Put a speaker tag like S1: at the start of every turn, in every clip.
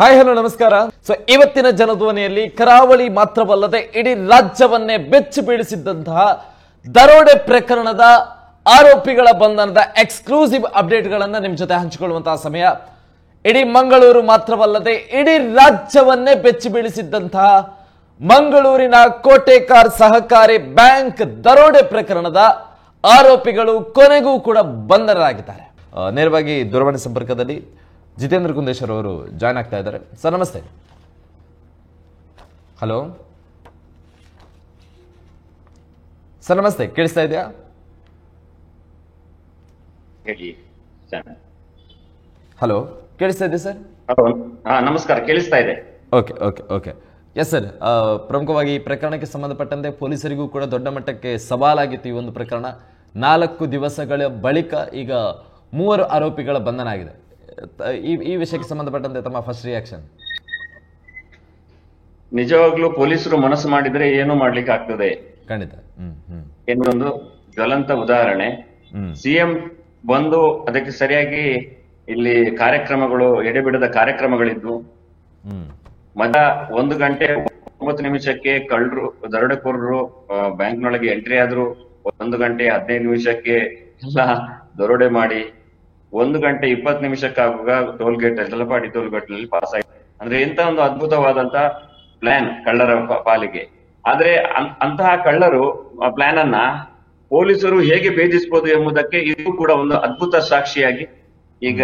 S1: Hi hello ನಮಸ್ಕಾರ. So ಇವತ್ತಿನ ಜನಧ್ವನಿಯಲ್ಲಿ ಕರಾವಳಿ ಮಾತ್ರವಲ್ಲದೆ ಇಡೀ ರಾಜ್ಯವನ್ನೇ ಬೆಚ್ಚಿ ಬೀಳಿಸಿದ್ದಂತಹ ದರೋಡೆ ಪ್ರಕರಣದ ಆರೋಪಿಗಳ ಬಂಧನದ ಎಕ್ಸ್ಕ್ಲೂಸಿವ್ ಅಪ್ಡೇಟ್ಗಳನ್ನ ನಿಮ್ ಜೊತೆ ಹಂಚಿಕೊಳ್ಳುವಂತಹ ಸಮಯ. ಇಡೀ ಮಂಗಳೂರು ಮಾತ್ರವಲ್ಲದೆ ಇಡೀ ರಾಜ್ಯವನ್ನೇ ಬೆಚ್ಚಿ ಬೀಳಿಸಿದ್ದಂತಹ ಮಂಗಳೂರಿನ ಕೋಟೆಕಾರ್ ಸಹಕಾರಿ ಬ್ಯಾಂಕ್ ದರೋಡೆ ಪ್ರಕರಣದ ಆರೋಪಿಗಳು ಕೊನೆಗೂ ಕೂಡ ಬಂಧನರಾಗಿದ್ದಾರೆ. ನೇರವಾಗಿ ದೂರವಾಣಿ ಸಂಪರ್ಕದಲ್ಲಿ ಜಿತೇಂದ್ರ ಕುಂದೇಶ್ವರ್ ಅವರು ಜಾಯ್ನ್ ಆಗ್ತಾ ಇದ್ದಾರೆ. ಸರ್ ನಮಸ್ತೆ. ಹಲೋ ಸರ್ ನಮಸ್ತೆ, ಕೇಳಿಸ್ತಾ ಇದೆಯಾ? ಹಲೋ ಕೇಳಿಸ್ತಾ ಇದೆ ಸರ್?
S2: ನಮಸ್ಕಾರ, ಕೇಳಿಸ್ತಾ ಇದೆ.
S1: Okay okay okay yes sir. ಪ್ರಮುಖವಾಗಿ ಈ ಪ್ರಕರಣಕ್ಕೆ ಸಂಬಂಧಪಟ್ಟಂತೆ ಪೊಲೀಸರಿಗೂ ಕೂಡ ದೊಡ್ಡ ಮಟ್ಟಕ್ಕೆ ಸವಾಲಾಗಿತ್ತು ಈ ಒಂದು ಪ್ರಕರಣ. 4 ದಿವಸಗಳ ಬಳಿಕ ಈಗ 3 ಆರೋಪಿಗಳ ಬಂಧನ ಆಗಿದೆ. ಈ ವಿಷಯಕ್ಕೆ ಸಂಬಂಧಪಟ್ಟಂತೆ ತಮ್ಮ ಫಸ್ಟ್ ರಿಯಾಕ್ಷನ್?
S2: ನಿಜವಾಗ್ಲೂ ಪೊಲೀಸರು ಮನಸ್ಸು ಮಾಡಿದ್ರೆ ಏನು ಮಾಡ್ಲಿಕ್ಕೆ ಆಗ್ತದೆ,
S1: ಖಂಡಿತ.
S2: ಎನ್ನುವೊಂದು ಜ್ವಲಂತ ಉದಾಹರಣೆ. ಸಿಎಂ ಬಂದು ಅದಕ್ಕೆ ಸರಿಯಾಗಿ ಇಲ್ಲಿ ಕಾರ್ಯಕ್ರಮಗಳು, ಎಡೆಬಿಡದ ಕಾರ್ಯಕ್ರಮಗಳಿದ್ದು, ಮಧ್ಯ 1 ಗಂಟೆ 9 ನಿಮಿಷಕ್ಕೆ ಕಳ್ಳರು, ದರೋಡೆಕೋರರು ಬ್ಯಾಂಕ್ನೊಳಗೆ ಎಂಟ್ರಿ ಆದ್ರು. 1 ಗಂಟೆ 15 ನಿಮಿಷಕ್ಕೆ ಎಲ್ಲ ದರೋಡೆ ಮಾಡಿ 1 ಗಂಟೆ 20 ನಿಮಿಷಕ್ಕಾಗುವಾಗ ಟೋಲ್ಗೇಟ್, ಯಲಪಾಡಿ ಟೋಲ್ಗೇಟ್ ನಲ್ಲಿ ಪಾಸ್ ಆಗಿದೆ. ಅಂದ್ರೆ ಎಂತ ಒಂದು ಅದ್ಭುತವಾದಂತ ಪ್ಲಾನ್ ಕಳ್ಳರ ಪಾಲಿಗೆ. ಆದ್ರೆ ಅಂತಹ ಕಳ್ಳರು ಪ್ಲಾನ್ ಅನ್ನ ಪೊಲೀಸರು ಹೇಗೆ ಭೇದಿಸಬಹುದು ಎಂಬುದಕ್ಕೆ ಇದು ಕೂಡ ಒಂದು ಅದ್ಭುತ ಸಾಕ್ಷಿಯಾಗಿ ಈಗ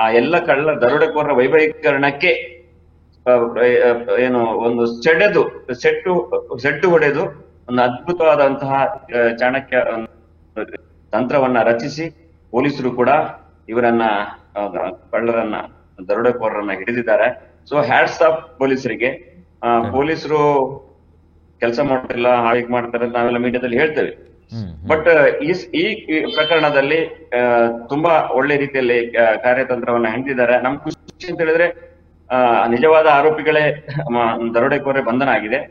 S2: ಆ ಎಲ್ಲ ದರೋಡೆಕೋರರ ವೈಭವೀಕರಣಕ್ಕೆ ಏನು ಒಂದು ಸೆಟ್ಟು ಹೊಡೆದು ಒಂದು ಅದ್ಭುತವಾದಂತಹ ಚಾಣಕ್ಯ ತಂತ್ರವನ್ನ ರಚಿಸಿ ಪೊಲೀಸರು ಕೂಡ ಇವರನ್ನ, ಕಳ್ಳರನ್ನ, ದರೋಡೆಕೋರರನ್ನ ಹಿಡಿದಿದ್ದಾರೆ. ಸೊ ಹ್ಯಾಟ್ಸ್ ಆಫ್ ಪೊಲೀಸರಿಗೆ. ಪೊಲೀಸರು ಕೆಲಸ ಮಾಡ್ತಿಲ್ಲ, ಹಾಗೆ ಮಾಡ್ತಾರೆ ಅಂತ ನಾವೆಲ್ಲ ಮೀಡಿಯಾದಲ್ಲಿ ಹೇಳ್ತೇವೆ. ಬಟ್ ಈ ಪ್ರಕರಣದಲ್ಲಿ ತುಂಬಾ ಒಳ್ಳೆ ರೀತಿಯಲ್ಲಿ ಕಾರ್ಯತಂತ್ರವನ್ನ ಹೆಣೆದಿದ್ದಾರೆ. ನಮ್ ಖುಷಿ ಅಂತ ಹೇಳಿದ್ರೆ ನಿಜವಾದ ಆರೋಪಿಗಳೇ, ದರೋಡೆಕೋರೇ ಬಂಧನ ಆಗಿದೆ.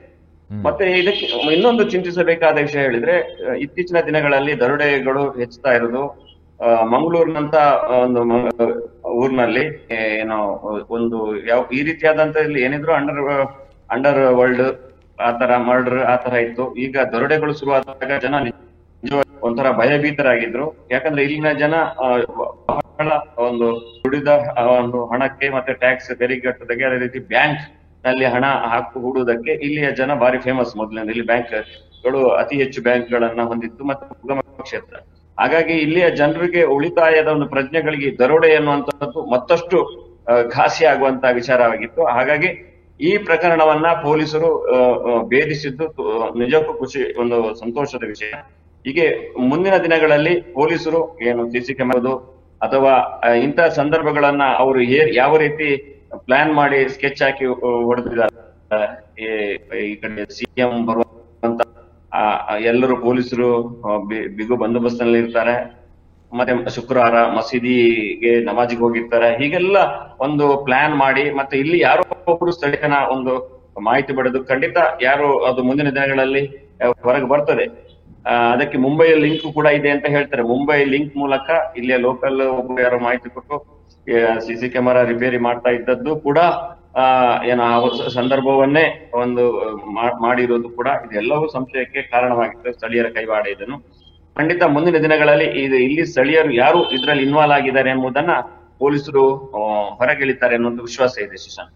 S2: ಮತ್ತೆ ಇದಕ್ಕೆ ಇನ್ನೊಂದು ಚಿಂತಿಸಬೇಕಾದ ವಿಷಯ ಹೇಳಿದ್ರೆ, ಇತ್ತೀಚಿನ ದಿನಗಳಲ್ಲಿ ದರೋಡೆಗಳು ಹೆಚ್ಚುತ್ತಾ ಇರೋದು. ಮಂಗಳೂರಿನಂತ ಒಂದು ಊರಿನಲ್ಲಿ ಏನೋ ಒಂದು ಈ ರೀತಿಯಾದಂತ ಇಲ್ಲಿ ಏನಿದ್ರು ಅಂಡರ್ ವರ್ಲ್ಡ್ ಆತರ ಮರ್ಡರ್ ಆತರ ಇತ್ತು. ಈಗ ದರೋಡೆಗಳು ಶುರುವಾದಾಗ ಜನ ಒಂಥರ ಭಯಭೀತರಾಗಿದ್ರು. ಯಾಕಂದ್ರೆ ಇಲ್ಲಿನ ಜನ ಬಹಳ ಒಂದು ದುಡಿದ ಒಂದು ಹಣಕ್ಕೆ ಮತ್ತೆ ಟ್ಯಾಕ್ಸ್ ತೆರಿಗೆ ಕಟ್ಟೋದಕ್ಕೆ, ಅದೇ ರೀತಿ ಬ್ಯಾಂಕ್ ನಲ್ಲಿ ಹಣ ಹೂಡುವುದಕ್ಕೆ ಇಲ್ಲಿಯ ಜನ ಬಾರಿ ಫೇಮಸ್. ಮೊದಲಿನಿಂದ ಇಲ್ಲಿ ಬ್ಯಾಂಕ್ಗಳು ಅತಿ ಹೆಚ್ಚು ಬ್ಯಾಂಕ್ಗಳನ್ನ ಹೊಂದಿತ್ತು ಮತ್ತು ಉಗಮ ಕ್ಷೇತ್ರ. ಹಾಗಾಗಿ ಇಲ್ಲಿಯ ಜನರಿಗೆ ಉಳಿತಾಯದ ಒಂದು ಪ್ರಜ್ಞೆಗಳಿಗೆ ದರೋಡೆ ಎನ್ನುವಂತದ್ದು ಮತ್ತಷ್ಟು ಘಾಸಿ ಆಗುವಂತಹ ವಿಚಾರವಾಗಿತ್ತು. ಹಾಗಾಗಿ ಈ ಪ್ರಕರಣವನ್ನ ಪೊಲೀಸರು ಭೇದಿಸಿದ್ದು ನಿಜಕ್ಕೂ ಖುಷಿ, ಒಂದು ಸಂತೋಷದ ವಿಷಯ. ಹೀಗೆ ಮುಂದಿನ ದಿನಗಳಲ್ಲಿ ಪೊಲೀಸರು ಏನು ಸಿಸಿ ಕ್ಯಾಮೆರಾ ಅಥವಾ ಇಂತಹ ಸಂದರ್ಭಗಳನ್ನ ಅವರು ಯಾವ ರೀತಿ ಪ್ಲಾನ್ ಮಾಡಿ ಸ್ಕೆಚ್ ಹಾಕಿ ಹೊಡೆದಿದ್ದಾರೆ, ಈ ಕಡೆ ಸಿಎಂ ಬರುವಂತ ಎಲ್ಲರೂ ಪೊಲೀಸರು ಬಿಗು ಬಂದೋಬಸ್ತ್ನಲ್ಲಿ ಇರ್ತಾರೆ. ಮತ್ತೆ ಶುಕ್ರವಾರ ಮಸೀದಿಗೆ ನಮಾಜಿಗೆ ಹೋಗಿರ್ತಾರೆ. ಹೀಗೆಲ್ಲ ಒಂದು ಪ್ಲಾನ್ ಮಾಡಿ, ಮತ್ತೆ ಇಲ್ಲಿ ಯಾರೋ ಒಬ್ಬರು ಸ್ಥಳೀಯನ ಒಂದು ಮಾಹಿತಿ ಪಡೆದು ಖಂಡಿತ ಯಾರು ಅದು ಮುಂದಿನ ದಿನಗಳಲ್ಲಿ ಹೊರಗೆ ಬರ್ತದೆ. ಅದಕ್ಕೆ ಮುಂಬೈ ಲಿಂಕ್ ಕೂಡ ಇದೆ ಅಂತ ಹೇಳ್ತಾರೆ. ಮುಂಬೈ ಲಿಂಕ್ ಮೂಲಕ ಇಲ್ಲಿಯ ಲೋಕಲ್ ಒಬ್ಬರು ಯಾರೋ ಮಾಹಿತಿ ಕೊಟ್ಟು ಸಿಸಿ ಕ್ಯಾಮೆರಾ ರಿಪೇರಿ ಮಾಡ್ತಾ ಇದ್ದದ್ದು ಕೂಡ ಏನು ಆ ಸಂದರ್ಭವನ್ನೇ ಒಂದು ಮಾಡಿರೋದು ಕೂಡ ಇದೆಲ್ಲವೂ ಸಂಶಯಕ್ಕೆ ಕಾರಣವಾಗಿತ್ತು. ಸ್ಥಳೀಯರ ಕೈವಾಡ ಇದನ್ನು ಖಂಡಿತ ಮುಂದಿನ ದಿನಗಳಲ್ಲಿ ಇಲ್ಲಿ ಸ್ಥಳೀಯರು ಯಾರು ಇದರಲ್ಲಿ ಇನ್ವಾಲ್ವ್ ಆಗಿದ್ದಾರೆ ಎಂಬುದನ್ನ ಪೊಲೀಸರು ಹೊರಗೆಳಿತಾರೆ ಅನ್ನೋ ವಿಶ್ವಾಸ ಇದೆ. ಶಿಶಾಂತ್,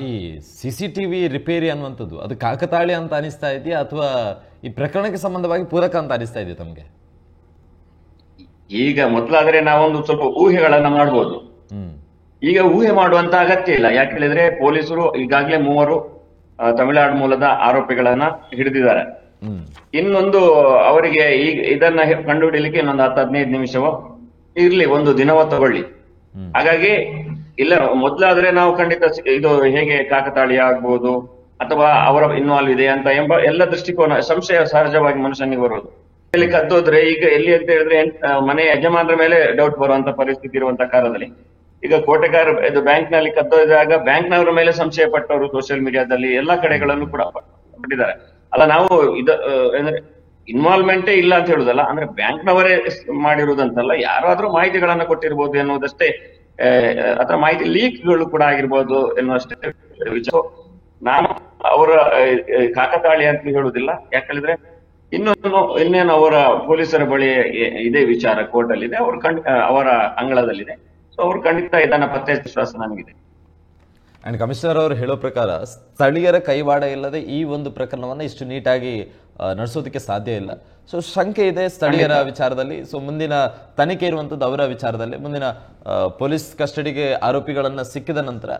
S1: ಈ CCTV ರಿಪೇರಿ ಅನ್ನುವಂಥದ್ದು ಅದು ಕಾಕತಾಳಿ ಅಂತ ಅನಿಸ್ತಾ ಇದೆಯಾ, ಅಥವಾ ಈ ಪ್ರಕರಣಕ್ಕೆ ಸಂಬಂಧವಾಗಿ ಪೂರಕ ಅಂತ ಅನಿಸ್ತಾ ಇದೆಯಾ ತಮ್ಗೆ?
S2: ಈಗ ಮೊದಲಾದ್ರೆ ನಾವೊಂದು ಸ್ವಲ್ಪ ಊಹೆಗಳನ್ನ ಮಾಡ್ಬೋದು. ಈಗ ಊಹೆ ಮಾಡುವಂತ ಅಗತ್ಯ ಇಲ್ಲ. ಯಾಕೆ ಹೇಳಿದ್ರೆ ಪೊಲೀಸರು ಈಗಾಗಲೇ 3 ತಮಿಳುನಾಡು ಮೂಲದ ಆರೋಪಿಗಳನ್ನ ಹಿಡಿದಿದ್ದಾರೆ. ಇನ್ನೊಂದು ಅವರಿಗೆ ಈಗ ಇದನ್ನ ಕಂಡುಹಿಡಿಯಲಿಕ್ಕೆ ಇನ್ನೊಂದು 10-15 ನಿಮಿಷವೋ ಇರ್ಲಿ, ಒಂದು ದಿನವೋ ತಗೊಳ್ಳಿ. ಹಾಗಾಗಿ ಇಲ್ಲ, ಮೊದಲಾದ್ರೆ ನಾವು ಖಂಡಿತ ಇದು ಹೇಗೆ ಕಾಕತಾಳಿ ಆಗ್ಬಹುದು ಅಥವಾ ಅವರ ಇನ್ವಾಲ್ವ್ ಇದೆ ಅಂತ ಎಂಬ ಎಲ್ಲ ದೃಷ್ಟಿಕೋನ, ಸಂಶಯ ಸಹಜವಾಗಿ ಮನುಷ್ಯನಿಗೆ ಬರೋದು. ಇಲ್ಲಿ ಕದ್ದೋದ್ರೆ ಈಗ ಎಲ್ಲಿ ಅಂತ ಹೇಳಿದ್ರೆ ಮನೆ ಯಜಮಾನರ ಮೇಲೆ ಡೌಟ್ ಬರುವಂತ ಪರಿಸ್ಥಿತಿ ಇರುವಂತ ಕಾಲದಲ್ಲಿ ಈಗ ಕೋಟೆಗಾರ್ ಇದು ಬ್ಯಾಂಕ್ ನಲ್ಲಿ ಕದ್ದೋದಾಗ ಬ್ಯಾಂಕ್ನವರ ಮೇಲೆ ಸಂಶಯ ಪಟ್ಟವರು ಸೋಷಿಯಲ್ ಮೀಡಿಯಾದಲ್ಲಿ ಎಲ್ಲಾ ಕಡೆಗಳಲ್ಲೂ ಕೂಡ ಪಟ್ಟಿದ್ದಾರೆ. ಅಲ್ಲ, ನಾವು ಅಂದ್ರೆ ಇನ್ವಾಲ್ವ್ಮೆಂಟೇ ಇಲ್ಲ ಅಂತ ಹೇಳುದಲ್ಲ, ಅಂದ್ರೆ ಬ್ಯಾಂಕ್ನವರೇ ಮಾಡಿರುವುದಂತಲ್ಲ, ಯಾರಾದ್ರೂ ಮಾಹಿತಿಗಳನ್ನ ಕೊಟ್ಟಿರ್ಬೋದು ಎನ್ನುವುದಷ್ಟೇ ಅಥವಾ ಮಾಹಿತಿ ಲೀಕ್ಗಳು ಕೂಡ ಆಗಿರ್ಬೋದು ಎನ್ನುವಷ್ಟೇ ವಿಚಾರ. ನಾನು ಅವರ ಕಾಕತಾಳಿ ಅಂತ ಹೇಳುವುದಿಲ್ಲ, ಯಾಕಂದ್ರೆ ಇನ್ನೇನು ಅವರ ಪೊಲೀಸರ ಬಳಿ ಇದೇ ವಿಚಾರ ಕೋರ್ಟ್ ಅಲ್ಲಿ ಇದೆ, ಅವರ ಅಂಗಳದಲ್ಲಿದೆ. ಸೊ ಅವ್ರು ಖಂಡಿತ ಇದನ್ನ ಪತ್ತೆ ವಿಶ್ವಾಸ ನನಗಿದೆ.
S1: ಅಂಡ್ ಕಮಿಷನರ್ ಅವರು ಹೇಳೋ ಪ್ರಕಾರ ಸ್ಥಳೀಯರ ಕೈವಾಡ ಇಲ್ಲದೆ ಈ ಒಂದು ಪ್ರಕರಣವನ್ನ ಇಷ್ಟು ನೀಟಾಗಿ ನಡೆಸೋದಕ್ಕೆ ಸಾಧ್ಯ ಇಲ್ಲ. ಸೊ ಶಂಕೆ ಇದೆ ಸ್ಥಳೀಯರ ವಿಚಾರದಲ್ಲಿ. ಸೊ ಮುಂದಿನ ತನಿಖೆ ಇರುವಂತದ್ದು ಅವರ ವಿಚಾರದಲ್ಲಿ. ಮುಂದಿನ ಪೊಲೀಸ್ ಕಸ್ಟಡಿಗೆ ಆರೋಪಿಗಳನ್ನ ಸಿಕ್ಕಿದ ನಂತರ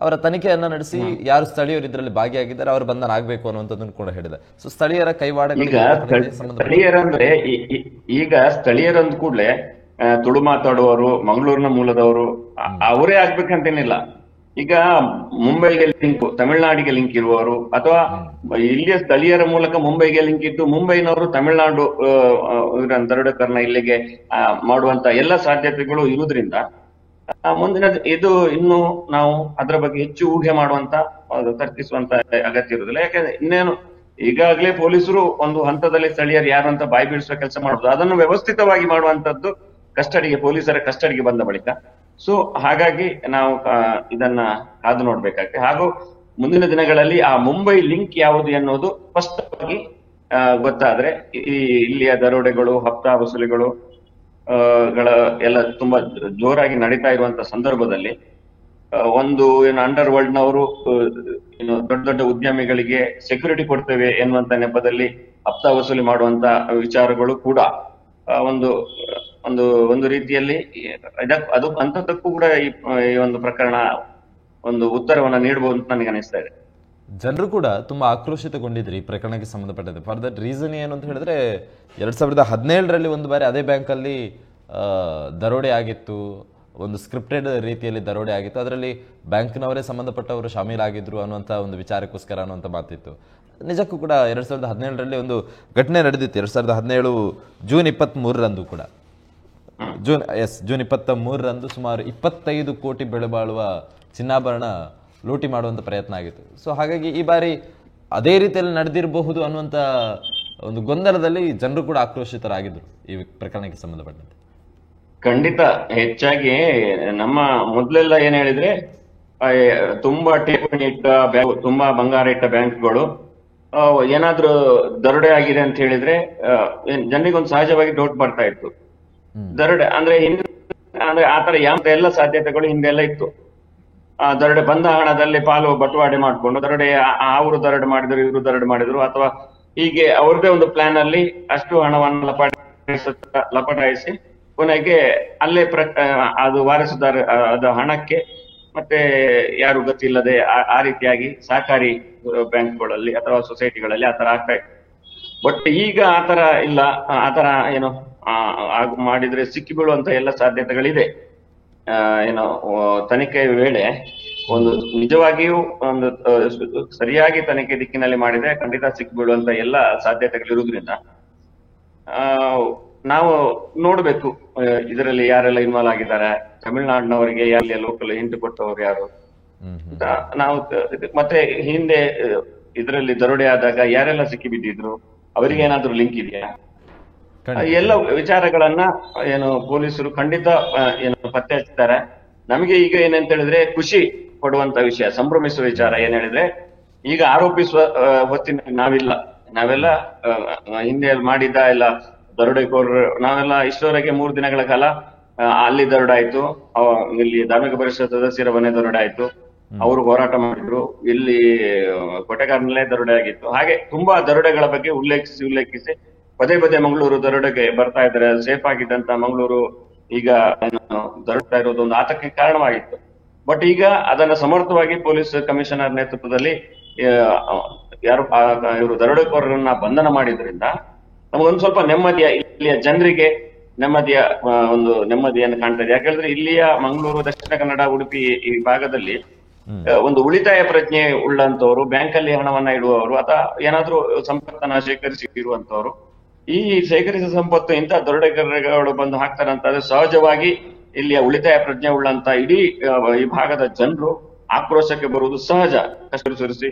S1: ಅವರ ತನಿಖೆಯನ್ನ ನಡೆಸಿ ಯಾರು ಸ್ಥಳೀಯರು ಇದರಲ್ಲಿ ಭಾಗಿಯಾಗಿದ್ದಾರೆ ಅವರ ಬಂಧನ ಆಗ್ಬೇಕು ಅನ್ನುವಂಥದ್ದನ್ನು ಕೂಡ ಹೇಳಿದೆ. ಸೊ ಸ್ಥಳೀಯರ ಕೈವಾಡ
S2: ಸ್ಥಳೀಯರಂದ್ರೆ ಈಗ ಸ್ಥಳೀಯರಂದ್ ಕೂಡಲೇ ತುಳು ಮಾತಾಡುವವರು, ಮಂಗಳೂರಿನ ಮೂಲದವರು ಅವರೇ ಆಗ್ಬೇಕಂತೇನಿಲ್ಲ. ಈಗ ಮುಂಬೈಗೆ ಲಿಂಕ್, ತಮಿಳುನಾಡಿಗೆ ಲಿಂಕ್ ಇರುವವರು, ಅಥವಾ ಇಲ್ಲಿಯ ಸ್ಥಳೀಯರ ಮೂಲಕ ಮುಂಬೈಗೆ ಲಿಂಕ್ ಇದ್ದು ಮುಂಬೈನವರು ತಮಿಳುನಾಡು ದರೋಡೆಕೋರನ ಇಲ್ಲಿಗೆ ಮಾಡುವಂತ ಎಲ್ಲ ಸಾಧ್ಯತೆಗಳು ಇರುವುದರಿಂದ ಮುಂದಿನ ಇದು ಇನ್ನು ನಾವು ಅದರ ಬಗ್ಗೆ ಹೆಚ್ಚು ಊಹೆ ಮಾಡುವಂತ ತರ್ಕಿಸುವಂತ ಅಗತ್ಯ ಇರುವುದಿಲ್ಲ. ಯಾಕಂದ್ರೆ ಇನ್ನೇನು ಈಗಾಗಲೇ ಪೊಲೀಸರು ಒಂದು ಹಂತದಲ್ಲಿ ಸ್ಥಳೀಯರು ಯಾರು ಅಂತ ಬಾಯಿ ಬೀಳಿಸುವ ಕೆಲಸ ಮಾಡುದು, ಅದನ್ನು ವ್ಯವಸ್ಥಿತವಾಗಿ ಮಾಡುವಂತದ್ದು ಪೊಲೀಸರ ಕಸ್ಟಡಿಗೆ ಬಂದ ಬಳಿಕ. ಸೊ ಹಾಗಾಗಿ ನಾವು ಇದನ್ನ ಕಾದು ನೋಡ್ಬೇಕಾಗ್ತದೆ. ಹಾಗೂ ಮುಂದಿನ ದಿನಗಳಲ್ಲಿ ಆ ಮುಂಬೈ ಲಿಂಕ್ ಯಾವುದು ಎನ್ನುವುದು ಸ್ಪಷ್ಟವಾಗಿ ಗೊತ್ತಾದ್ರೆ ಇಲ್ಲಿಯ ದರೋಡೆಗಳು, ಹಪ್ತಾ ವಸೂಲಿಗಳು ಎಲ್ಲ ತುಂಬಾ ಜೋರಾಗಿ ನಡೀತಾ ಇರುವಂತ ಸಂದರ್ಭದಲ್ಲಿ ಒಂದು ಅಂಡರ್ ವರ್ಲ್ಡ್ ನವರು ದೊಡ್ಡ ದೊಡ್ಡ ಉದ್ಯಮಿಗಳಿಗೆ ಸೆಕ್ಯೂರಿಟಿ ಕೊಡ್ತೇವೆ ಎನ್ನುವಂತ ನೆಪದಲ್ಲಿ ಹಪ್ತಾ ವಸೂಲಿ ಮಾಡುವಂತ ವಿಚಾರಗಳು ಕೂಡ ಒಂದು ಒಂದು ಒಂದು ರೀತಿಯಲ್ಲಿ ಅದು ಅಂತದಕ್ಕೂ ಕೂಡ ಈ ಒಂದು ಪ್ರಕರಣ ಒಂದು ಉತ್ತರವನ್ನ ನೀಡಬಹುದು ಅಂತ ನನಗೆ ಅನಿಸ್ತಾ ಇದೆ.
S1: ಜನರು ಕೂಡ ತುಂಬಾ ಆಕ್ರೋಶಿತಗೊಂಡಿದ್ರಿ ಈ ಪ್ರಕರಣಕ್ಕೆ ಸಂಬಂಧಪಟ್ಟಂತೆ. ಫಾರ್ ದಟ್ ರೀಸನ್ ಏನು ಅಂತ ಹೇಳಿದ್ರೆ 2017ರಲ್ಲಿ ಒಂದು ಬಾರಿ ಅದೇ ಬ್ಯಾಂಕಲ್ಲಿ ದರೋಡೆ ಆಗಿತ್ತು, ಒಂದು ಸ್ಕ್ರಿಪ್ಟೆಡ್ ರೀತಿಯಲ್ಲಿ ದರೋಡೆ ಆಗಿತ್ತು. ಅದರಲ್ಲಿ ಬ್ಯಾಂಕ್ನವರೇ ಸಂಬಂಧಪಟ್ಟವರು ಶಾಮೀಲಾಗಿದ್ರು ಅನ್ನುವಂಥ ಒಂದು ವಿಚಾರಕ್ಕೋಸ್ಕರ ಅನ್ನುವಂಥ ಮಾತಿತ್ತು. ನಿಜಕ್ಕೂ ಕೂಡ 2017ರಲ್ಲಿ ಒಂದು ಘಟನೆ ನಡೆದಿತ್ತು. 2017 ಜೂನ್ 23ರಂದು ಕೂಡ ಜೂನ್ 23ರಂದು ಸುಮಾರು 25 ಕೋಟಿ ಬೆಲೆ ಬಾಳುವ ಚಿನ್ನಾಭರಣ ಲೂಟಿ ಮಾಡುವಂತ ಪ್ರಯತ್ನ ಆಗಿತ್ತು. ಸೊ ಹಾಗಾಗಿ ಈ ಬಾರಿ ಅದೇ ರೀತಿಯಲ್ಲಿ ನಡೆದಿರಬಹುದು ಅನ್ನುವಂತ ಒಂದು ಗೊಂದಲದಲ್ಲಿ ಜನರು ಕೂಡ ಆಕ್ರೋಶಿತರಾಗಿದ್ರು ಈ ಪ್ರಕರಣಕ್ಕೆ ಸಂಬಂಧಪಟ್ಟಂತೆ.
S2: ಖಂಡಿತ ಹೆಚ್ಚಾಗಿ ನಮ್ಮ ಮೊದಲೆಲ್ಲ ಏನ್ ಹೇಳಿದ್ರೆ ತುಂಬಾ ಠೇವಣಿ ಇಟ್ಟ ಬ್ಯಾಂಕ್, ತುಂಬಾ ಬಂಗಾರ ಇಟ್ಟ ಬ್ಯಾಂಕ್ಗಳು ಏನಾದ್ರೂ ದರೋಡೆ ಆಗಿದೆ ಅಂತ ಹೇಳಿದ್ರೆ ಜನರಿಗೊಂದು ಸಹಜವಾಗಿ ಡೌಟ್ ಬರ್ತಾ ಇತ್ತು. ದರೋಡೆ ಅಂದ್ರೆ ಆತರ ಯಾವ ಎಲ್ಲ ಸಾಧ್ಯತೆಗಳು ಹಿಂದೆಲ್ಲ ಇತ್ತು. ದರೋಡೆ ಬಂದ ಹಣದಲ್ಲಿ ಪಾಲು ಬಟವಾಡೆ ಮಾಡ್ಕೊಂಡು ದರೋಡೆ ಅವರು ದರೋಡೆ ಮಾಡಿದ್ರು, ಇವರು ದರೋಡೆ ಮಾಡಿದ್ರು, ಅಥವಾ ಹೀಗೆ ಅವ್ರದೇ ಒಂದು ಪ್ಲಾನ್ ಅಲ್ಲಿ ಅಷ್ಟು ಹಣವನ್ನು ಲಪಟಾಯಿಸಿ ಕೊನೆಗೆ ಅಲ್ಲೇ ಅದು ವಾರಸುದಾರ ಅದು ಹಣಕ್ಕೆ ಮತ್ತೆ ಯಾರು ಗೊತ್ತಿಲ್ಲದೆ ಆ ರೀತಿಯಾಗಿ ಸಹಕಾರಿ ಬ್ಯಾಂಕ್ಗಳಲ್ಲಿ ಅಥವಾ ಸೊಸೈಟಿಗಳಲ್ಲಿ ಆತರ ಆಗ್ತಾ ಇತ್ತು. ಬಟ್ ಈಗ ಆತರ ಇಲ್ಲ. ಆತರ ಏನು ಮಾಡಿದ್ರೆ ಸಿಕ್ಕಿ ಬೀಳುವಂತ ಎಲ್ಲ ಸಾಧ್ಯತೆಗಳಿದೆ. ಏನೋ ತನಿಖೆ ವೇಳೆ ಒಂದು ನಿಜವಾಗಿಯೂ ಒಂದು ಸರಿಯಾಗಿ ತನಿಖೆ ದಿಕ್ಕಿನಲ್ಲಿ ಮಾಡಿದ್ರೆ ಖಂಡಿತ ಸಿಕ್ಕಿ ಬೀಳುವಂತ ಎಲ್ಲ ಸಾಧ್ಯತೆಗಳಿರುವುದರಿಂದ ನಾವು ನೋಡ್ಬೇಕು ಇದರಲ್ಲಿ ಯಾರೆಲ್ಲ ಇನ್ವಾಲ್ವ್ ಆಗಿದ್ದಾರೆ, ತಮಿಳುನಾಡಿನವರಿಗೆ ಯಾರೆಲ್ಲ ಲೋಕಲ್ ಹಿಂಟು ಕೊಟ್ಟವರು ಯಾರು, ನಾವು ಮತ್ತೆ ಹಿಂದೆ ಇದರಲ್ಲಿ ದರೋಡೆ ಆದಾಗ ಯಾರೆಲ್ಲ ಸಿಕ್ಕಿ ಬಿದ್ದಿದ್ರು, ಅವರಿಗೆ ಏನಾದ್ರೂ ಲಿಂಕ್ ಇದೆಯಾ, ಎಲ್ಲ ವಿಚಾರಗಳನ್ನ ಏನು ಪೊಲೀಸರು ಖಂಡಿತ ಏನು ಪತ್ತೆ ಹಚ್ತಾರೆ. ನಮಗೆ ಈಗ ಏನಂತ ಹೇಳಿದ್ರೆ ಖುಷಿ ಪಡುವಂತ ವಿಷಯ, ಸಂಭ್ರಮಿಸುವ ವಿಚಾರ ಏನ್ ಹೇಳಿದ್ರೆ ಈಗ ಆರೋಪಿಸುವ ಹೊತ್ತಿನ ನಾವೆಲ್ಲ ಹಿಂದೆ ಮಾಡಿದ್ದ ಎಲ್ಲ ದರೋಡೆಕೋರರು ನಾವೆಲ್ಲ ಇಷ್ಟವರೆಗೆ 3 ದಿನಗಳ ಕಾಲ ಅಲ್ಲಿ ದರೋಡೆ ಆಯ್ತು, ಇಲ್ಲಿ ಧಾರ್ಮಿಕ ಪರಿಷತ್ ಸದಸ್ಯರ ಮನೆ ದರೋಡೆ ಆಯ್ತು, ಅವರು ಹೋರಾಟ ಮಾಡಿದ್ರು, ಇಲ್ಲಿ ಕೊಟೆಗಾರನಲ್ಲೇ ದರೋಡೆ ಆಗಿತ್ತು. ಹಾಗೆ ತುಂಬಾ ದರೋಡೆಗಳ ಬಗ್ಗೆ ಉಲ್ಲೇಖಿಸಿ ಪದೇ ಮಂಗಳೂರು ದರೋಡೆಗೆ ಬರ್ತಾ ಇದ್ದಾರೆ. ಸೇಫ್ ಆಗಿದ್ದಂತ ಮಂಗಳೂರು ಈಗ ದರೋಡ್ತಾ ಇರೋದು ಒಂದು ಆತಂಕಕ್ಕೆ ಕಾರಣವಾಗಿತ್ತು. ಬಟ್ ಈಗ ಅದನ್ನ ಸಮರ್ಥವಾಗಿ ಪೊಲೀಸ್ ಕಮಿಷನರ್ ನೇತೃತ್ವದಲ್ಲಿ ಇವರು ದರೋಡೆಕೋರರನ್ನ ಬಂಧನ ಮಾಡಿದ್ರಿಂದ ನಮಗೊಂದು ಸ್ವಲ್ಪ ಇಲ್ಲಿಯ ಜನರಿಗೆ ನೆಮ್ಮದಿಯನ್ನು ಕಾಣ್ತಾ ಇದೆ. ಯಾಕಂದ್ರೆ ಇಲ್ಲಿಯ ಮಂಗಳೂರು, ದಕ್ಷಿಣ ಕನ್ನಡ, ಉಡುಪಿ ಈ ಭಾಗದಲ್ಲಿ ಒಂದು ಉಳಿತಾಯ ಪ್ರಜ್ಞೆ ಉಳ್ಳಂತವರು, ಬ್ಯಾಂಕ್ ಅಲ್ಲಿ ಹಣವನ್ನ ಇಡುವವರು ಅಥವಾ ಏನಾದ್ರೂ ಸಂಪತ್ತನ್ನ ಶೇಖರಿಸಿ ಇರುವಂತವರು, ಈ ಶೇಖರಿಸಿದ ಸಂಪತ್ತು ಇಂಥ ದರೋಡೆಕೋರಗಳು ಬಂದು ಹಾಕ್ತಾರಂತ ಸಹಜವಾಗಿ ಇಲ್ಲಿಯ ಉಳಿತಾಯ ಪ್ರಜ್ಞೆ ಉಳ್ಳಂತ ಇಡೀ ಈ ಭಾಗದ ಜನರು ಆಕ್ರೋಶಕ್ಕೆ ಬರುವುದು ಸಹಜ. ಕಷ್ಟ ಸುರಿಸಿ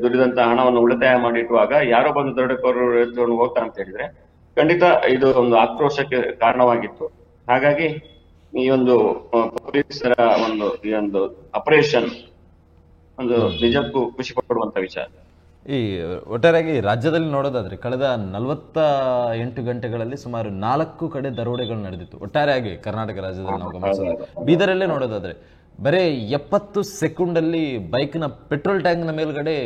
S2: ದುಡಿದಂತ ಹಣವನ್ನು ಉಳಿತಾಯ ಮಾಡಿಟ್ಟುವಾಗ ಯಾರೋ ಬಂದು ದರೋಡೆಕೋರರು ಎತ್ಕೊಂಡು ಹೋಗ್ತಾರೆ ಅಂತ ಹೇಳಿದ್ರೆ ಖಂಡಿತ ಇದು ಒಂದು ಆಕ್ರೋಶಕ್ಕೆ ಕಾರಣವಾಗಿತ್ತು. ಹಾಗಾಗಿ ಈ ಒಂದು ಪೊಲೀಸರ ಈ ಒಂದು ಆಪರೇಷನ್ ಒಂದು ನಿಜಕ್ಕೂ ಖುಷಿ ಪಡುವಂತ ವಿಚಾರ.
S1: ಈ ಒಟ್ಟಾರೆಯಾಗಿ ರಾಜ್ಯದಲ್ಲಿ ನೋಡೋದಾದ್ರೆ ಕಳೆದ 48 ಗಂಟೆಗಳಲ್ಲಿ ಸುಮಾರು 4 ಕಡೆ ದರೋಡೆಗಳು ನಡೆದಿತ್ತು. ಒಟ್ಟಾರೆಯಾಗಿ ಕರ್ನಾಟಕ ರಾಜ್ಯದಲ್ಲಿ ನಾವು ಗಮನಿಸೋದಾದ್ರೆ, ಬೀದರಲ್ಲೇ ನೋಡೋದಾದ್ರೆ ಬರೀ 70 ಸೆಕೆಂಡಲ್ಲಿ ಬೈಕ್ನ ಪೆಟ್ರೋಲ್ ಟ್ಯಾಂಕ್ನ ಮೇಲ್ಗಡೆ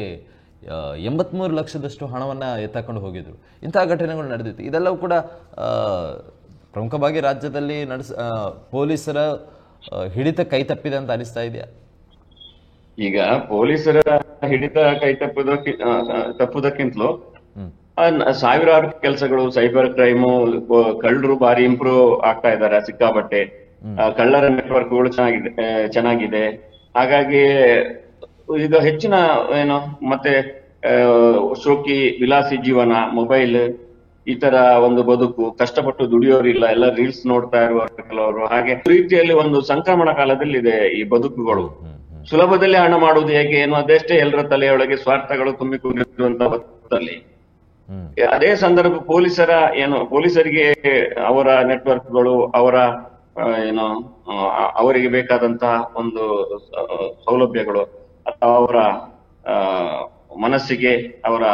S1: 83 ಲಕ್ಷದಷ್ಟು ಹಣವನ್ನ ಎತ್ತಾಕೊಂಡು ಹೋಗಿದ್ರು. ಇಂತಹ ಘಟನೆಗಳು ನಡೆದಿತ್ತು. ಇದೆಲ್ಲವೂ ಕೂಡ ಪ್ರಮುಖವಾಗಿ ರಾಜ್ಯದಲ್ಲಿ ಪೊಲೀಸರ ಹಿಡಿತ ಕೈ ತಪ್ಪಿದೆ ಅಂತ ಅನಿಸ್ತಾ ಇದೆಯಾ?
S2: ಈಗ ಪೊಲೀಸರ ಹಿಡಿತ ಕೈ ತಪ್ಪುದಕ್ಕಿಂತಲೂ ಸಾವಿರಾರು ಕೆಲಸಗಳು, ಸೈಬರ್ ಕ್ರೈಮು, ಕಳ್ಳರು ಬಾರಿ ಇಂಪ್ರೂವ್ ಆಗ್ತಾ ಇದ್ದಾರೆ ಸಿಕ್ಕಾಪಟ್ಟೆ. ಕಳ್ಳರ ನೆಟ್ವರ್ಕ್ಗಳು ಚೆನ್ನಾಗಿದೆ. ಹಾಗಾಗಿ ಈಗ ಹೆಚ್ಚಿನ ಮತ್ತೆ ಶೋಕಿ ವಿಲಾಸಿ ಜೀವನ, ಮೊಬೈಲ್, ಈ ತರ ಒಂದು ಬದುಕು, ಕಷ್ಟಪಟ್ಟು ದುಡಿಯೋರಿಲ್ಲ, ಎಲ್ಲ ರೀಲ್ಸ್ ನೋಡ್ತಾ ಇರುವರು ಕೆಲವರು. ಹಾಗೆ ರೀತಿಯಲ್ಲಿ ಒಂದು ಸಂಕ್ರಮಣ ಕಾಲದಲ್ಲಿದೆ ಈ ಬದುಕುಗಳು. ಸುಲಭದಲ್ಲಿ ಹಣ ಮಾಡುವುದು ಹೇಗೆ ಅನ್ನೋದಷ್ಟೇ ಎಲ್ಲರ ತಲೆಯೊಳಗೆ ಸ್ವಾರ್ಥಗಳು ತುಂಬಿಕೊಂಡಿರುವಂತ ಹೊತ್ತಲ್ಲಿ ಅದೇ ಸಂದರ್ಭ ಪೊಲೀಸರಿಗೆ ಅವರ ನೆಟ್ವರ್ಕ್ಗಳು, ಅವರ ಅವರಿಗೆ ಬೇಕಾದಂತಹ ಒಂದು ಸೌಲಭ್ಯಗಳು ಅಥವಾ ಅವರ ಮನಸ್ಸಿಗೆ ಅವರ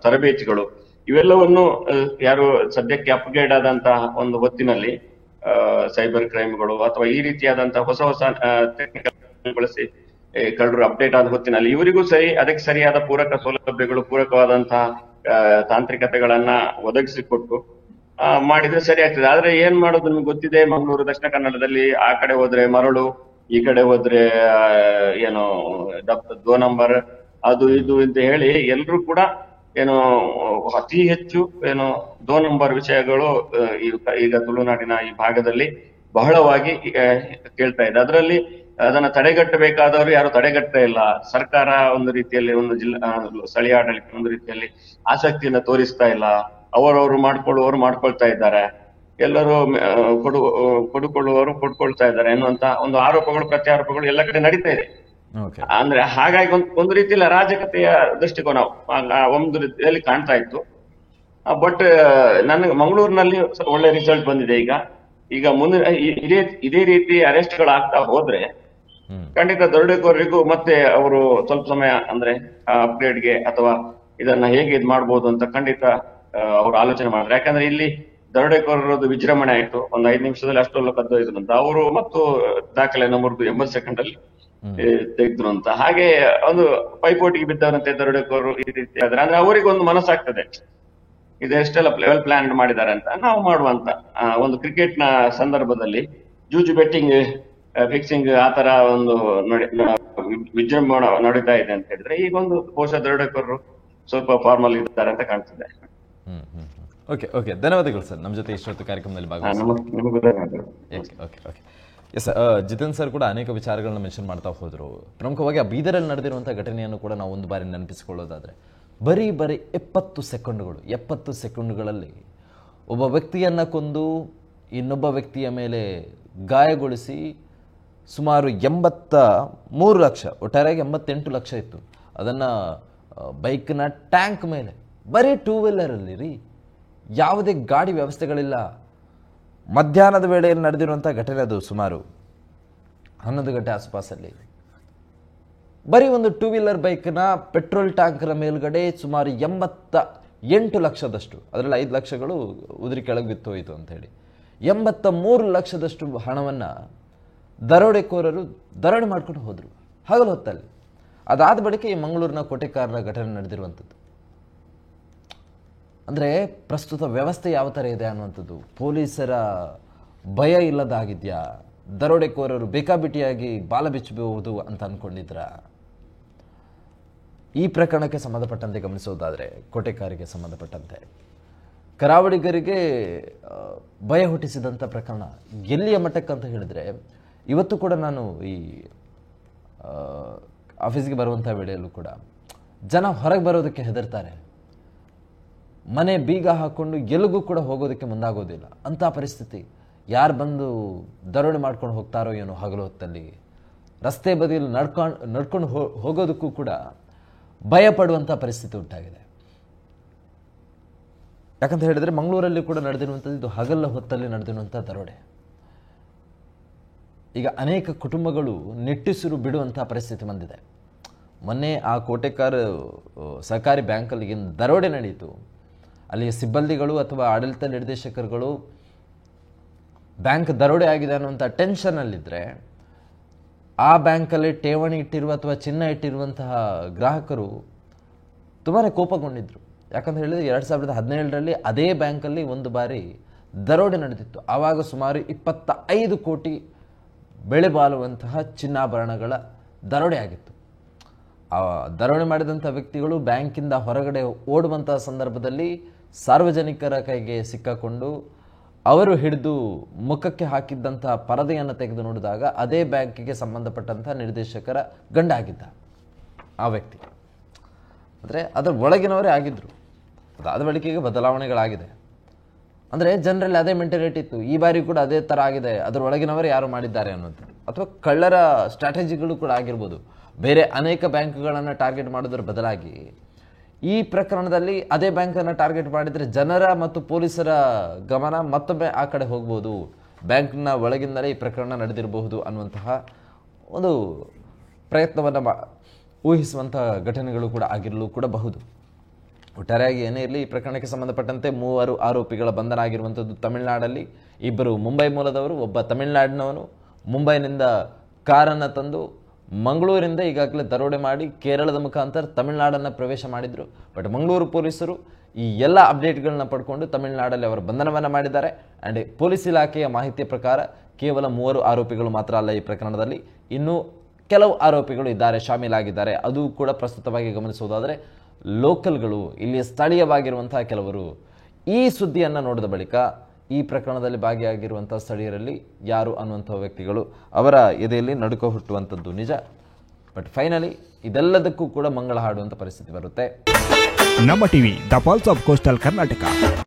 S2: ತರಬೇತಿಗಳು, ಇವೆಲ್ಲವನ್ನು ಯಾರು ಸದ್ಯಕ್ಕೆ ಅಪ್ಗ್ರೇಡ್ ಆದಂತಹ ಒಂದು ಹೊತ್ತಿನಲ್ಲಿ ಸೈಬರ್ ಕ್ರೈಮ್ಗಳು ಅಥವಾ ಈ ರೀತಿಯಾದಂತಹ ಹೊಸ ಟೆಕ್ನಿಕಲ್ ಬಳಸಿ ಕಳ್ಳರು ಅಪ್ಡೇಟ್ ಆದ ಹೊತ್ತಿನಲ್ಲಿ ಇವರಿಗೂ ಅದಕ್ಕೆ ಸರಿಯಾದ ಪೂರಕ ಸೌಲಭ್ಯಗಳು, ಪೂರಕವಾದಂತಹ ತಾಂತ್ರಿಕತೆಗಳನ್ನ ಒದಗಿಸಿಕೊಟ್ಟು ಮಾಡಿದ್ರೆ ಸರಿ ಆಗ್ತದೆ. ಆದ್ರೆ ಏನ್ ಮಾಡೋದು ನಿಮ್ಗೆ ಗೊತ್ತಿದೆ, ಮಂಗಳೂರು, ದಕ್ಷಿಣ ಕನ್ನಡದಲ್ಲಿ ಆ ಕಡೆ ಹೋದ್ರೆ ಮರಳು, ಈ ಕಡೆ ಹೋದ್ರೆ ದೋ ನಂಬರ್, ಅದು ಇದು ಅಂತ ಹೇಳಿ ಎಲ್ರು ಕೂಡ ಅತಿ ಹೆಚ್ಚು ದೋ ನಂಬರ್ ವಿಷಯಗಳು ಈಗ ತುಳುನಾಡಿನ ಈ ಭಾಗದಲ್ಲಿ ಬಹಳವಾಗಿ ಕೇಳ್ತಾ ಇದೆ. ಅದರಲ್ಲಿ ಅದನ್ನ ತಡೆಗಟ್ಟಬೇಕಾದವರು ಯಾರು ತಡೆಗಟ್ತಾ ಇಲ್ಲ. ಸರ್ಕಾರ ಒಂದು ರೀತಿಯಲ್ಲಿ, ಒಂದು ಸ್ಥಳೀಯ ಆಡಳಿತ ಒಂದು ರೀತಿಯಲ್ಲಿ ಆಸಕ್ತಿಯನ್ನ ತೋರಿಸ್ತಾ ಇಲ್ಲ. ಅವರವರು ಮಾಡ್ಕೊಳ್ತಾ ಇದ್ದಾರೆ. ಎಲ್ಲರೂ ಕೊಡುಕೊಳ್ಳುವವರು ಕೊಡ್ಕೊಳ್ತಾ ಇದ್ದಾರೆ ಎನ್ನುವಂತ ಒಂದು ಆರೋಪಗಳು, ಪ್ರತ್ಯಾರೋಪಗಳು ಎಲ್ಲ ಕಡೆ ನಡೀತಾ ಇದೆ. ಅಂದ್ರೆ ಹಾಗಾಗಿ ಒಂದು ರೀತಿಯಲ್ಲಿ ಅರಾಜಕತೆಯ ದೃಷ್ಟಿಕೋನ ಒಂದು ರೀತಿಯಲ್ಲಿ ಕಾಣ್ತಾ ಇತ್ತು. ಬಟ್ ನನಗೆ ಮಂಗಳೂರಿನಲ್ಲಿ ಒಳ್ಳೆ ರಿಸಲ್ಟ್ ಬಂದಿದೆ. ಈಗ ಮುಂದೆ ಇದೇ ರೀತಿ ಅರೆಸ್ಟ್ ಗಳು ಆಗ್ತಾ ಹೋದ್ರೆ ಖಂಡಿತ ದರೋಡೆಕೋರರಿಗೂ ಮತ್ತೆ ಅವರು ಸ್ವಲ್ಪ ಸಮಯ ಅಂದ್ರೆ ಅಪ್ಗ್ರೇಡ್ಗೆ ಅಥವಾ ಇದನ್ನ ಹೇಗೆ ಇದ್ ಮಾಡ್ಬೋದು ಅಂತ ಖಂಡಿತ ಅವ್ರು ಆಲೋಚನೆ ಮಾಡಿದ್ರೆ. ಯಾಕಂದ್ರೆ ಇಲ್ಲಿ ದರೋಡೆಕೋರರದ್ದು ವಿಜೃಂಭಣೆ ಆಯ್ತು, ಒಂದು 5 ನಿಮಿಷದಲ್ಲಿ ಅಷ್ಟೆಲ್ಲ ಕದ್ದೊಯ್ದ್ರು ಅಂತ. ಅವರು ಮತ್ತು ದಾಖಲೆಯನ್ನು ಮುರಿದು 80 ಸೆಕೆಂಡ್ ಅಲ್ಲಿ ತೆಗೆದ್ರು ಅಂತ. ಹಾಗೆ ಒಂದು ಪೈಪೋಟಿಗೆ ಬಿದ್ದವರಂತೆ ದರೋಡೆಕೋರರು ಈ ರೀತಿ ಆದ್ರೆ ಅಂದ್ರೆ ಅವರಿಗೆ ಒಂದು ಮನಸ್ಸಾಗ್ತದೆ, ಇದೆಷ್ಟೆಲ್ಲ ಲೆವೆಲ್ ಪ್ಲಾನ್ ಮಾಡಿದ್ದಾರೆ ಅಂತ ನಾವು ಮಾಡುವಂತ. ಒಂದು ಕ್ರಿಕೆಟ್ ನ ಸಂದರ್ಭದಲ್ಲಿ ಜೂಜು ಬೆಟ್ಟಿಂಗ್, ಫಿಕ್ಸಿಂಗ್ ಆತರ ಒಂದು ವಿಜೃಂಭಣೆ ನಡೀತಾ ಇದೆ ಅಂತ ಹೇಳಿದ್ರೆ, ಈಗ ಒಂದು ಬಹುಶಃ ದರೋಡೆಕೋರರು ಸ್ವಲ್ಪ ಫಾರ್ಮಲ್ ಇದ್ದಾರೆ ಅಂತ ಕಾಣ್ತಿದೆ.
S1: ಓಕೆ, ಧನ್ಯವಾದಗಳು ಸರ್ ನಮ್ಮ ಜೊತೆ ಇಷ್ಟೊತ್ತು ಕಾರ್ಯಕ್ರಮದಲ್ಲಿ ಎಸ್ ಜಿತೇಂದ್ರ ಸರ್ ಕೂಡ ಅನೇಕ ವಿಚಾರಗಳನ್ನ ಮೆನ್ಷನ್ ಮಾಡ್ತಾ ಹೋದ್ರು. ಪ್ರಮುಖವಾಗಿ ಆ ಬೀದರಲ್ಲಿ ನಡೆದಿರುವಂತಹ ಘಟನೆಯನ್ನು ಕೂಡ ನಾವು ಒಂದು ಬಾರಿ ನೆನಪಿಸಿಕೊಳ್ಳೋದಾದ್ರೆ, ಬರೀ 70 ಸೆಕೆಂಡ್ಗಳಲ್ಲಿ ಒಬ್ಬ ವ್ಯಕ್ತಿಯನ್ನ ಕೊಂದು ಇನ್ನೊಬ್ಬ ವ್ಯಕ್ತಿಯ ಮೇಲೆ ಗಾಯಗೊಳಿಸಿ ಸುಮಾರು 83 ಲಕ್ಷ, ಒಟ್ಟಾರೆಯಾಗಿ 88 ಲಕ್ಷ ಇತ್ತು, ಅದನ್ನ ಬೈಕ್ನ ಟ್ಯಾಂಕ್ ಮೇಲೆ, ಬರೀ 2 ವೀಲರಲ್ಲಿ ರೀ, ಯಾವುದೇ ಗಾಡಿ ವ್ಯವಸ್ಥೆಗಳಿಲ್ಲ. ಮಧ್ಯಾಹ್ನದ ವೇಳೆಯಲ್ಲಿ ನಡೆದಿರುವಂಥ ಘಟನೆ ಅದು. ಸುಮಾರು 11 ಗಂಟೆ ಆಸುಪಾಸಲ್ಲಿ ಬರೀ ಒಂದು 2 ವೀಲರ್ ಬೈಕ್ನ ಪೆಟ್ರೋಲ್ ಟ್ಯಾಂಕ್ನ ಮೇಲ್ಗಡೆ ಸುಮಾರು 88 ಲಕ್ಷದಷ್ಟು, ಅದರಲ್ಲಿ 5 ಲಕ್ಷಗಳು ಉದುರಿ ಕೆಳಗೆ ಬಿತ್ತೋಯಿತು ಅಂತ ಹೇಳಿ 83 ಲಕ್ಷದಷ್ಟು ಹಣವನ್ನು ದರೋಡೆಕೋರರು ದರೋಡೆ ಮಾಡ್ಕೊಂಡು ಹೋದರು ಹಗಲು ಹೊತ್ತಲ್ಲಿ. ಅದಾದ ಬಳಿಕ ಈ ಮಂಗಳೂರಿನ ಕೋಟೆಕಾರರ ಘಟನೆ ನಡೆದಿರುವಂಥದ್ದು. ಅಂದರೆ ಪ್ರಸ್ತುತ ವ್ಯವಸ್ಥೆ ಯಾವ ಥರ ಇದೆ ಅನ್ನುವಂಥದ್ದು, ಪೊಲೀಸರ ಭಯ ಇಲ್ಲದಾಗಿದೆಯಾ, ದರೋಡೆಕೋರರು ಬೇಕಾಬಿಟ್ಟಿಯಾಗಿ ಬಾಲ ಬಿಚ್ಚಬಹುದು ಅಂತ ಅಂದ್ಕೊಂಡಿದ್ರ? ಈ ಪ್ರಕರಣಕ್ಕೆ ಸಂಬಂಧಪಟ್ಟಂತೆ ಗಮನಿಸೋದಾದರೆ, ಕೋಟೆಕಾರಿಗೆ ಸಂಬಂಧಪಟ್ಟಂತೆ ಕರಾವಳಿಗರಿಗೆ ಭಯ ಹುಟ್ಟಿಸಿದಂಥ ಪ್ರಕರಣ ಎಲ್ಲಿಯ ಮಟ್ಟಕ್ಕಂತ ಹೇಳಿದರೆ, ಇವತ್ತು ಕೂಡ ನಾನು ಈ ಆಫೀಸ್ಗೆ ಬರುವಂಥ ವೇಳೆಯಲ್ಲೂ ಕೂಡ ಜನ ಹೊರಗೆ ಬರೋದಕ್ಕೆ ಹೆದರ್ತಾರೆ, ಮನೆ ಬೀಗ ಹಾಕ್ಕೊಂಡು ಎಲ್ಲಿಗೂ ಕೂಡ ಹೋಗೋದಕ್ಕೆ ಮುಂದಾಗೋದಿಲ್ಲ. ಅಂಥ ಪರಿಸ್ಥಿತಿ. ಯಾರು ಬಂದು ದರೋಡೆ ಮಾಡ್ಕೊಂಡು ಹೋಗ್ತಾರೋ ಏನೋ ಹಗಲು ಹೊತ್ತಲ್ಲಿ, ರಸ್ತೆ ಬದಿಯಲ್ಲಿ ನಡ್ಕೊಂಡು ಹೋಗೋದಕ್ಕೂ ಕೂಡ ಭಯ ಪಡುವಂಥ ಪರಿಸ್ಥಿತಿ ಉಂಟಾಗಿದೆ. ಯಾಕಂತ ಹೇಳಿದರೆ ಮಂಗಳೂರಲ್ಲಿ ಕೂಡ ನಡೆದಿರುವಂಥದ್ದು ಇದು ಹಗಲ ಹೊತ್ತಲ್ಲಿ ನಡೆದಿರುವಂಥ ದರೋಡೆ. ಈಗ ಅನೇಕ ಕುಟುಂಬಗಳು ನಿಟ್ಟುಸಿರು ಬಿಡುವಂಥ ಪರಿಸ್ಥಿತಿ ಬಂದಿದೆ. ಮೊನ್ನೆ ಆ ಕೋಟೆಕಾರ್ ಸಹಕಾರಿ ಬ್ಯಾಂಕಲ್ಲಿ ಏನು ದರೋಡೆ ನಡೆಯಿತು, ಅಲ್ಲಿಯ ಸಿಬ್ಬಂದಿಗಳು ಅಥವಾ ಆಡಳಿತ ನಿರ್ದೇಶಕರುಗಳು ಬ್ಯಾಂಕ್ ದರೋಡೆ ಆಗಿದೆ ಅನ್ನುವಂಥ ಟೆನ್ಷನ್ನಲ್ಲಿದ್ದರೆ, ಆ ಬ್ಯಾಂಕಲ್ಲಿ ಠೇವಣಿ ಇಟ್ಟಿರುವ ಅಥವಾ ಚಿನ್ನ ಇಟ್ಟಿರುವಂತಹ ಗ್ರಾಹಕರು ತುಂಬಾ ಕೋಪಗೊಂಡಿದ್ದರು. ಯಾಕಂತ ಹೇಳಿದರೆ 2017ರಲ್ಲಿ ಅದೇ ಬ್ಯಾಂಕಲ್ಲಿ ಒಂದು ಬಾರಿ ದರೋಡೆ ನಡೆದಿತ್ತು. ಆವಾಗ ಸುಮಾರು 25 ಕೋಟಿ ಬೆಲೆ ಬಾಳುವಂತಹ ಚಿನ್ನಾಭರಣಗಳ ದರೋಡೆ ಆಗಿತ್ತು. ಆ ದರೋಡೆ ಮಾಡಿದಂಥ ವ್ಯಕ್ತಿಗಳು ಬ್ಯಾಂಕಿಂದ ಹೊರಗಡೆ ಓಡುವಂತಹ ಸಂದರ್ಭದಲ್ಲಿ ಸಾರ್ವಜನಿಕರ ಕೈಗೆ ಸಿಕ್ಕಾಕೊಂಡು ಅವರು ಹಿಡಿದು ಮುಖಕ್ಕೆ ಹಾಕಿದ್ದಂಥ ಪರದೆಯನ್ನು ತೆಗೆದು ನೋಡಿದಾಗ ಅದೇ ಬ್ಯಾಂಕಿಗೆ ಸಂಬಂಧಪಟ್ಟಂಥ ನಿರ್ದೇಶಕರ ಗಂಡ ಆಗಿದ್ದ ಆ ವ್ಯಕ್ತಿ. ಅಂದರೆ ಅದರ ಒಳಗಿನವರೇ ಆಗಿದ್ದರು. ಅದಾದ ಬಳಿಕೆಗೆ ಬದಲಾವಣೆಗಳಾಗಿದೆ. ಅಂದರೆ ಜನರಲ್ಲಿ ಅದೇ ಮೆಂಟಾಲಿಟಿ ಇತ್ತು. ಈ ಬಾರಿ ಕೂಡ ಅದೇ ಥರ ಆಗಿದೆ, ಅದರೊಳಗಿನವರೇ ಯಾರು ಮಾಡಿದ್ದಾರೆ ಅನ್ನೋಂಥದ್ದು. ಅಥವಾ ಕಳ್ಳರ ಸ್ಟ್ರಾಟಜಿಗಳು ಕೂಡ ಆಗಿರ್ಬೋದು. ಬೇರೆ ಅನೇಕ ಬ್ಯಾಂಕ್ಗಳನ್ನು ಟಾರ್ಗೆಟ್ ಮಾಡೋದ್ರ ಬದಲಾಗಿ ಈ ಪ್ರಕರಣದಲ್ಲಿ ಅದೇ ಬ್ಯಾಂಕನ್ನು ಟಾರ್ಗೆಟ್ ಮಾಡಿದರೆ ಜನರ ಮತ್ತು ಪೊಲೀಸರ ಗಮನ ಮತ್ತೊಮ್ಮೆ ಆ ಕಡೆ ಹೋಗ್ಬೋದು, ಬ್ಯಾಂಕ್ನ ಒಳಗಿಂದಲೇ ಈ ಪ್ರಕರಣ ನಡೆದಿರಬಹುದು ಅನ್ನುವಂತಹ ಒಂದು ಪ್ರಯತ್ನವನ್ನು ಊಹಿಸುವಂತಹ ಘಟನೆಗಳು ಕೂಡ ಆಗಿರಲು ಕೂಡ ಬಹುದು. ಒಟ್ಟಾರೆಯಾಗಿ ಏನೇ ಇರಲಿ, ಈ ಪ್ರಕರಣಕ್ಕೆ ಸಂಬಂಧಪಟ್ಟಂತೆ 3 ಆರೋಪಿಗಳ ಬಂಧನ ಆಗಿರುವಂಥದ್ದು ತಮಿಳುನಾಡಲ್ಲಿ. 2 ಮುಂಬೈ ಮೂಲದವರು, ಒಬ್ಬ ತಮಿಳುನಾಡಿನವನು. ಮುಂಬೈನಿಂದ ಕಾರನ್ನು ತಂದು ಮಂಗಳೂರಿಂದ ಈಗಾಗಲೇ ದರೋಡೆ ಮಾಡಿ ಕೇರಳದ ಮುಖಾಂತರ ತಮಿಳುನಾಡನ್ನು ಪ್ರವೇಶ ಮಾಡಿದರು. ಬಟ್ ಮಂಗಳೂರು ಪೊಲೀಸರು ಈ ಎಲ್ಲ ಅಪ್ಡೇಟ್ಗಳನ್ನ ಪಡ್ಕೊಂಡು ತಮಿಳುನಾಡಲ್ಲಿ ಅವರ ಬಂಧನವನ್ನು ಮಾಡಿದ್ದಾರೆ. ಆ್ಯಂಡ್ ಪೊಲೀಸ್ ಇಲಾಖೆಯ ಮಾಹಿತಿಯ ಪ್ರಕಾರ ಕೇವಲ 3 ಆರೋಪಿಗಳು ಮಾತ್ರ ಅಲ್ಲ ಈ ಪ್ರಕರಣದಲ್ಲಿ, ಇನ್ನೂ ಕೆಲವು ಆರೋಪಿಗಳು ಇದ್ದಾರೆ, ಶಾಮೀಲಾಗಿದ್ದಾರೆ. ಅದು ಕೂಡ ಪ್ರಸ್ತುತವಾಗಿ ಗಮನಿಸುವುದಾದರೆ ಲೋಕಲ್ಗಳು, ಇಲ್ಲಿಯ ಸ್ಥಳೀಯವಾಗಿರುವಂತಹ ಕೆಲವರು ಈ ಸುದ್ದಿಯನ್ನು ನೋಡಿದ ಬಳಿಕ ಈ ಪ್ರಕರಣದಲ್ಲಿ ಭಾಗಿಯಾಗಿರುವಂಥ ಸ್ಥಳೀಯರಲ್ಲಿ ಯಾರು ಅನ್ನುವಂಥ ವ್ಯಕ್ತಿಗಳು ಅವರ ಎದೆಯಲ್ಲಿ ನಡುಕ ಹುಟ್ಟುವಂಥದ್ದು ನಿಜ. ಬಟ್ ಫೈನಲಿ ಇದೆಲ್ಲದಕ್ಕೂ ಕೂಡ ಮಂಗಳ ಹಾಡುವಂಥ ಪರಿಸ್ಥಿತಿ ಬರುತ್ತೆ.
S3: ನಮ್ಮ TV the pulse of coastal Karnataka.